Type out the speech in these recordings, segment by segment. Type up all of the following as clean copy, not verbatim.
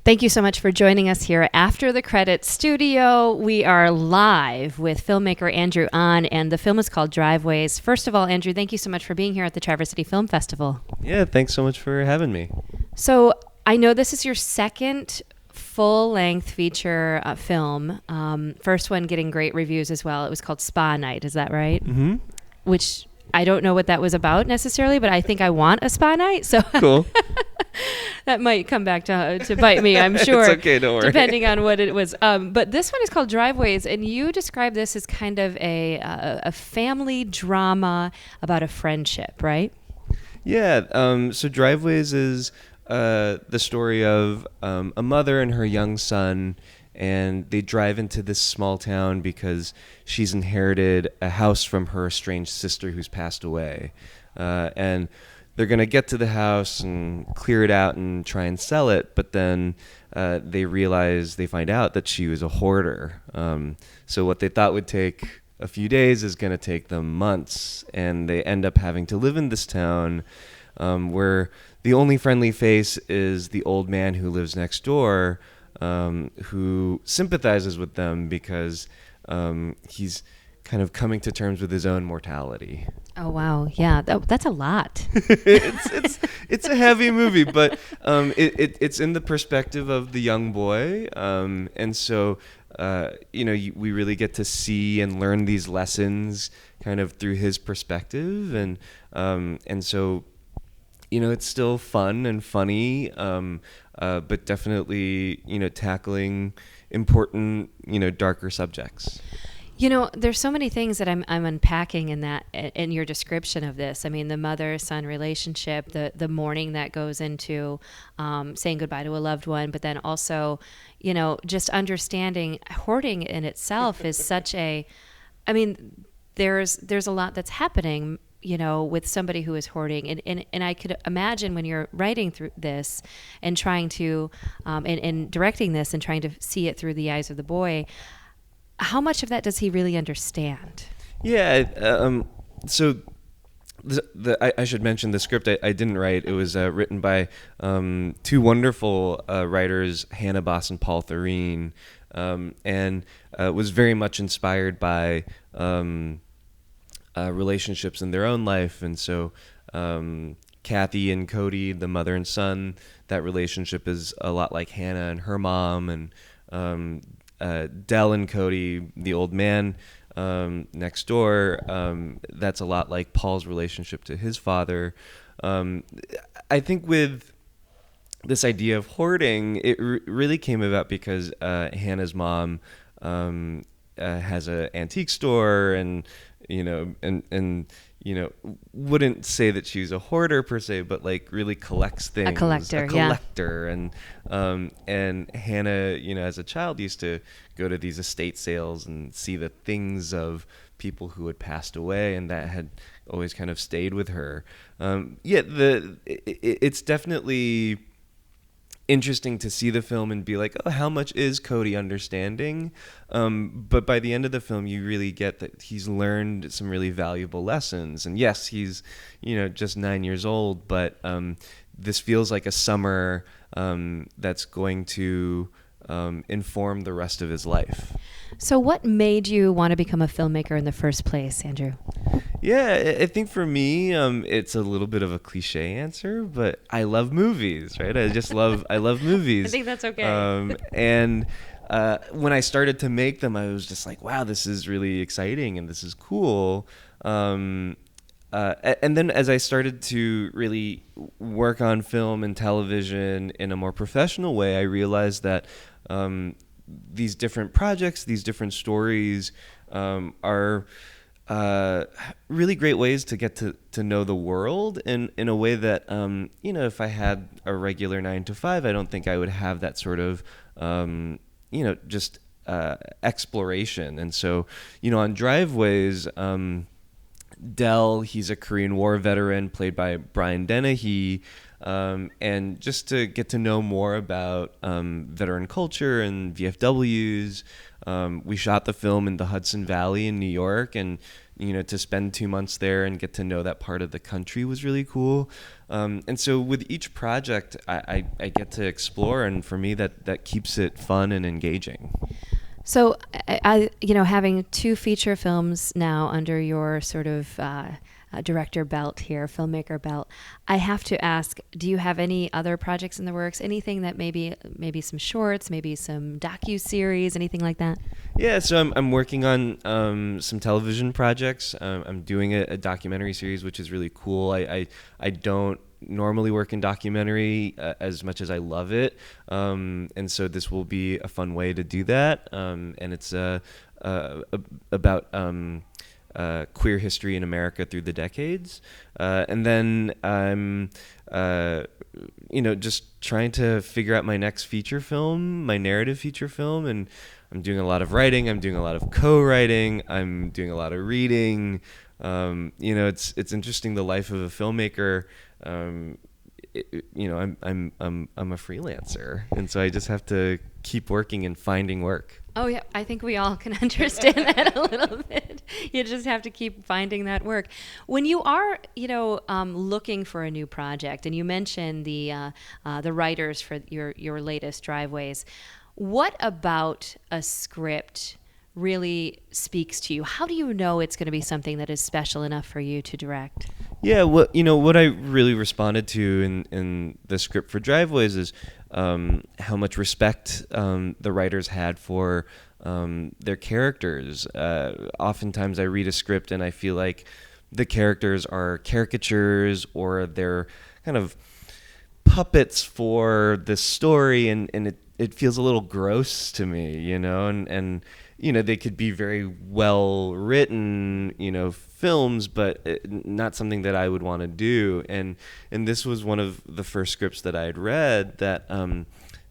Thank you so much for joining us here After the Credits studio. We are live with filmmaker Andrew Ahn, and the film is called Driveways. First of all, Andrew, thank you so much for being here at the Traverse City Film Festival. Yeah, thanks so much for having me. So I know this is your second full-length feature film. First one getting great reviews as well. It was called Spa Night, is that right? Mm-hmm. Which I don't know what that was about necessarily, but I think I want a spa night. So Cool. that might come back to bite me, I'm sure. It's okay, don't worry. Depending on what it was. But this one is called Driveways, and you describe this as kind of a family drama about a friendship, right? Yeah, so Driveways is the story of a mother and her young son, and they drive into this small town because she's inherited a house from her estranged sister who's passed away. And they're going to get to the house and clear it out and try and sell it, but then they find out that she was a hoarder. So what they thought would take a few days is going to take them months, and they end up having to live in this town where the only friendly face is the old man who lives next door, who sympathizes with them because he's kind of coming to terms with his own mortality. Oh, wow. Yeah, that's a lot. It's a heavy movie, but it's in the perspective of the young boy. And so, we really get to see and learn these lessons kind of through his perspective. And so, it's still fun and funny, but definitely, tackling important, darker subjects. There's so many things that I'm unpacking in your description of this. I mean, the mother-son relationship, the mourning that goes into saying goodbye to a loved one, but then also, just understanding hoarding in itself is there's a lot that's happening, with somebody who is hoarding. And I could imagine when you're writing through this and trying to, and directing this and trying to see it through the eyes of the boy, how much of that does he really understand? Yeah. So I should mention the script I didn't write. It was written by two wonderful writers, Hannah Boss and Paul Thureen, and was very much inspired by relationships in their own life. And so Kathy and Cody, the mother and son, that relationship is a lot like Hannah and her mom, and Dell and Cody, the old man next door, that's a lot like Paul's relationship to his father. I think with this idea of hoarding, it really came about because Hannah's mom has an antique store, and wouldn't say that she's a hoarder per se, but like really collects things. A collector. Yeah. And Hannah, as a child, used to go to these estate sales and see the things of people who had passed away, and that had always kind of stayed with her. It's definitely interesting to see the film and be like, oh, how much is Cody understanding? But by the end of the film, you really get that he's learned some really valuable lessons. And yes, he's, just 9 years old, but this feels like a summer that's going to inform the rest of his life. So what made you want to become a filmmaker in the first place, Andrew? Yeah, I think for me, it's a little bit of a cliche answer, but I love movies, right? I love movies. I think that's okay. And when I started to make them, I was just like, wow, this is really exciting and this is cool. And then as I started to really work on film and television in a more professional way, I realized that these different projects, these different stories are really great ways to get to know the world in a way that, if I had a regular 9 to 5, I don't think I would have that sort of, just exploration. And so, on Driveways, Dell, he's a Korean War veteran played by Brian Dennehy. And just to get to know more about veteran culture and VFWs. We shot the film in the Hudson Valley in New York, and to spend 2 months there and get to know that part of the country was really cool. And so with each project, I get to explore, and for me, that keeps it fun and engaging. So, having 2 feature films now under your sort of director belt here, filmmaker belt, I have to ask, do you have any other projects in the works? Anything that maybe some shorts, maybe some docu-series, anything like that? Yeah, so I'm working on some television projects. I'm doing a documentary series, which is really cool. I don't normally work in documentary as much as I love it, and so this will be a fun way to do that. And it's about queer history in America through the decades. And then I'm just trying to figure out my next feature film, my narrative feature film, and I'm doing a lot of writing. I'm doing a lot of co-writing. I'm doing a lot of reading. It's interesting, the life of a filmmaker. I'm a freelancer, and so I just have to keep working and finding work. Oh yeah, I think we all can understand that a little bit. You just have to keep finding that work. When you are, looking for a new project, and you mentioned the writers for your latest Driveways, what about a script really speaks to you? How do you know it's going to be something that is special enough for you to direct? Yeah, what I really responded to in the script for Driveways is how much respect the writers had for their characters. Oftentimes I read a script and I feel like the characters are caricatures, or they're kind of puppets for the story, and it feels a little gross to me, and they could be very well written, films, but not something that I would want to do. And this was one of the first scripts that I had read that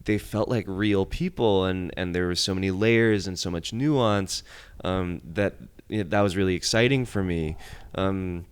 they felt like real people, and there was so many layers and so much nuance that was really exciting for me. I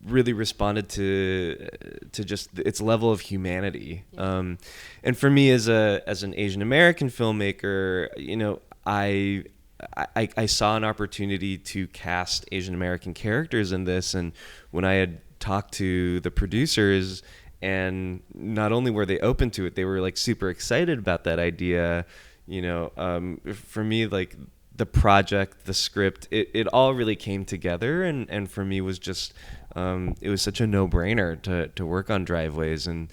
really responded to just its level of humanity. And for me, as an Asian American filmmaker, I saw an opportunity to cast Asian American characters in this, and when I had talked to the producers, and not only were they open to it, they were like super excited about that idea. For me, like the project, the script, it all really came together, and for me was just it was such a no-brainer to work on Driveways and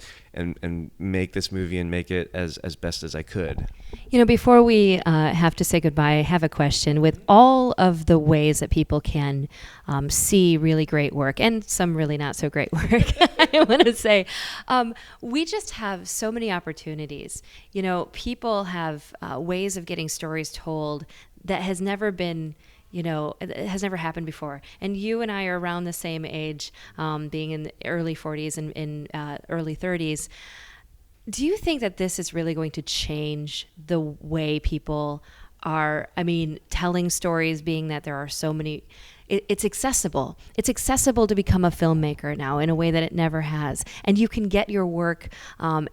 make this movie and make it as best as I could. Before we have to say goodbye, I have a question. With all of the ways that people can see really great work and some really not so great work, I want to say, we just have so many opportunities. People have ways of getting stories told that has never been, it has never happened before. And you and I are around the same age, being in the early 40s and in early 30s. Do you think that this is really going to change the way people are, telling stories, being that there are so many, it's accessible. It's accessible to become a filmmaker now in a way that it never has. And you can get your work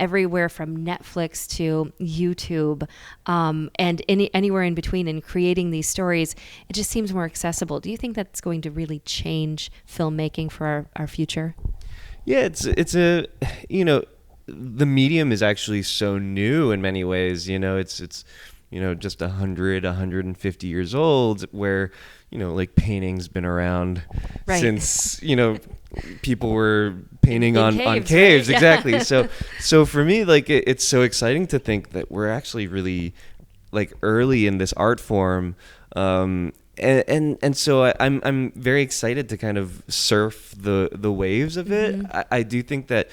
everywhere from Netflix to YouTube and anywhere in between, and creating these stories. It just seems more accessible. Do you think that's going to really change filmmaking for our future? Yeah, it's the medium is actually so new in many ways. It's just 150 years old, where like painting's been around since people were painting on caves, right? Exactly. So for me, like it's so exciting to think that we're actually really like early in this art form. And so I'm very excited to kind of surf the waves of it. Mm-hmm. I do think that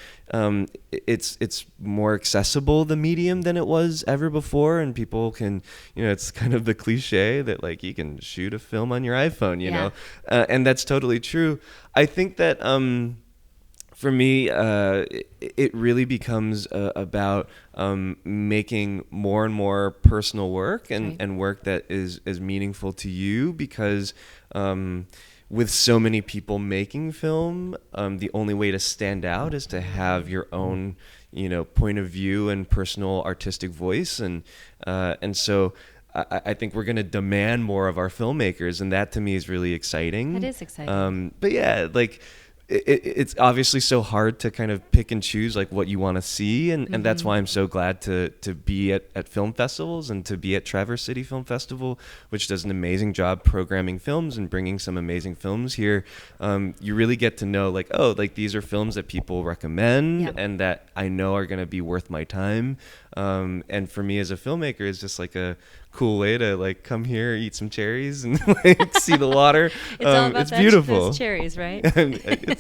it's more accessible, the medium, than it was ever before, and people can, it's kind of the cliche that like you can shoot a film on your iPhone, you know, and that's totally true. I think that For me, it really becomes about making more and more personal work and, Right. and work that is meaningful to you because with so many people making film, the only way to stand out is to have your own, point of view and personal artistic voice, and so I think we're going to demand more of our filmmakers, and that to me is really exciting. That is exciting. But yeah, like it's obviously so hard to kind of pick and choose like what you want to see, and that's why I'm so glad to be at film festivals and to be at Traverse City Film Festival, which does an amazing job programming films and bringing some amazing films here. You really get to know like, oh, like these are films that people recommend Yep. and that I know are going to be worth my time. And for me as a filmmaker, it's just like a cool way to like come here, eat some cherries, and like see the water. It's all about it's beautiful. those cherries, right?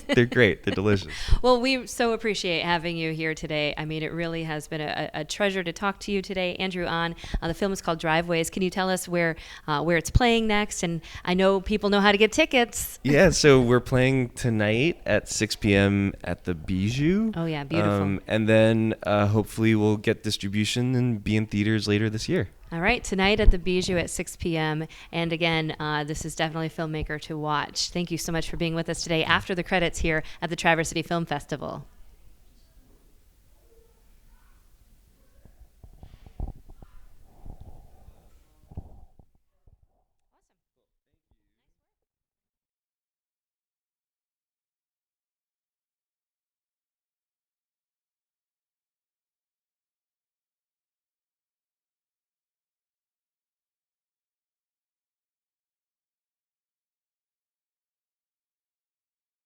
They're great. They're delicious. Well, we so appreciate having you here today. I mean, it really has been a treasure to talk to you today, Andrew Ahn. The film is called Driveways. Can you tell us where it's playing next? And I know people know how to get tickets. Yeah, so we're playing tonight at 6 p.m. at the Bijou. Oh, yeah, beautiful. And then hopefully we'll get distribution and be in theaters later this year. All right, tonight at the Bijou at 6 p.m. And again, this is definitely a filmmaker to watch. Thank you so much for being with us today after the credits here at the Traverse City Film Festival.